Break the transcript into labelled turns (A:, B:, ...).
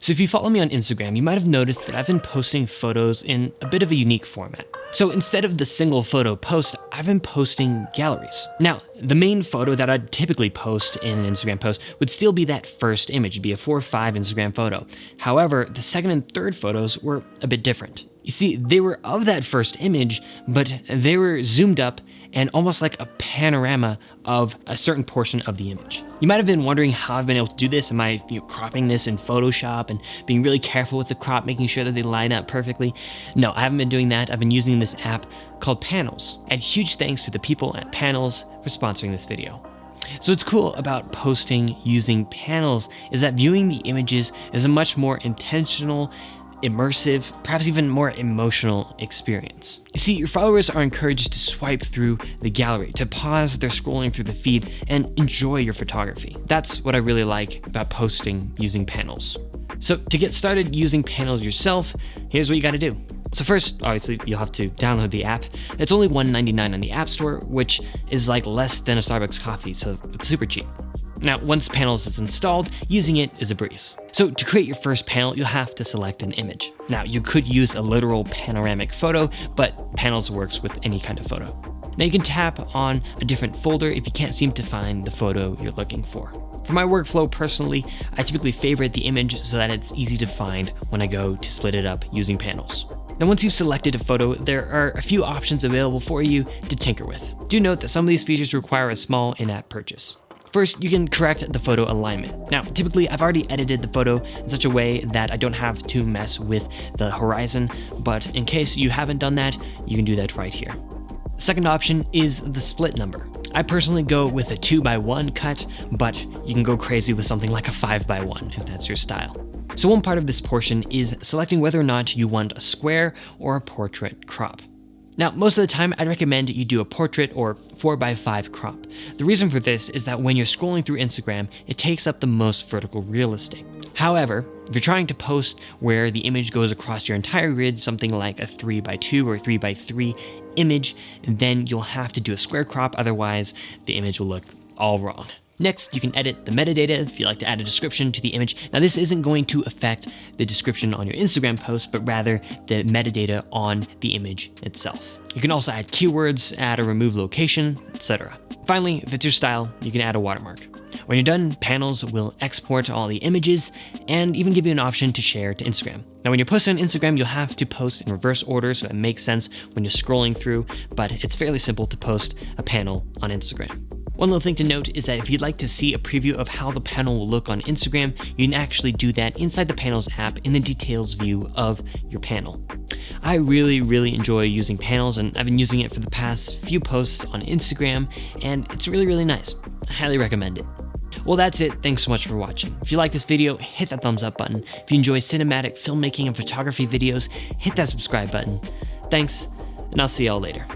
A: So if you follow me on Instagram, you might have noticed that I've been posting photos in a bit of a unique format. So instead of the single photo post, I've been posting galleries. Now, the main photo that I'd typically post in an Instagram post would still be that first image, it'd be a 4 or 5 Instagram photo. However, the second and third photos were a bit different. You see, they were of that first image, but they were zoomed up and almost like a panorama of a certain portion of the image. You might have been wondering how I've been able to do this. Am I cropping this in Photoshop and being really careful with the crop, making sure that they line up perfectly? No, I haven't been doing that. I've been using this app called Panols. And huge thanks to the people at Panols for sponsoring this video. So what's cool about posting using Panols is that viewing the images is a much more intentional, immersive, perhaps even more emotional experience. You see, your followers are encouraged to swipe through the gallery, to pause their scrolling through the feed and enjoy your photography. That's what I really like about posting using Panols. So to get started using Panols yourself, here's what you gotta do. So first, obviously, you'll have to download the app. It's only $1.99 on the App Store, which is like less than a Starbucks coffee, so it's super cheap. Now, once Panols is installed, using it is a breeze. So to create your first panel, you'll have to select an image. Now, you could use a literal panoramic photo, but Panols works with any kind of photo. Now, you can tap on a different folder if you can't seem to find the photo you're looking for. For my workflow personally, I typically favorite the image so that it's easy to find when I go to split it up using Panols. Now, once you've selected a photo, there are a few options available for you to tinker with. Do note that some of these features require a small in-app purchase. First, you can correct the photo alignment. Now, typically I've already edited the photo in such a way that I don't have to mess with the horizon, but in case you haven't done that, you can do that right here. The second option is the split number. I personally go with a 2x1 cut, but you can go crazy with something like a 5x1 if that's your style. So one part of this portion is selecting whether or not you want a square or a portrait crop. Now, most of the time, I'd recommend you do a portrait or 4x5 crop. The reason for this is that when you're scrolling through Instagram, it takes up the most vertical real estate. However, if you're trying to post where the image goes across your entire grid, something like a 3x2 or 3x3 image, then you'll have to do a square crop, otherwise the image will look all wrong. Next, you can edit the metadata if you like to add a description to the image. Now, this isn't going to affect the description on your Instagram post, but rather the metadata on the image itself. You can also add keywords, add or remove location, etc. Finally, if it's your style, you can add a watermark. When you're done, Panols will export all the images and even give you an option to share to Instagram. Now, when you're posting on Instagram, you'll have to post in reverse order, so it makes sense when you're scrolling through, but it's fairly simple to post a panel on Instagram. One little thing to note is that if you'd like to see a preview of how the panel will look on Instagram, you can actually do that inside the Panols app in the details view of your panel. I really enjoy using Panols, and I've been using it for the past few posts on Instagram, and it's really nice. I highly recommend it. Well, that's it. Thanks so much for watching. If you like this video, hit that thumbs up button. If you enjoy cinematic filmmaking and photography videos, hit that subscribe button. Thanks, and I'll see y'all later.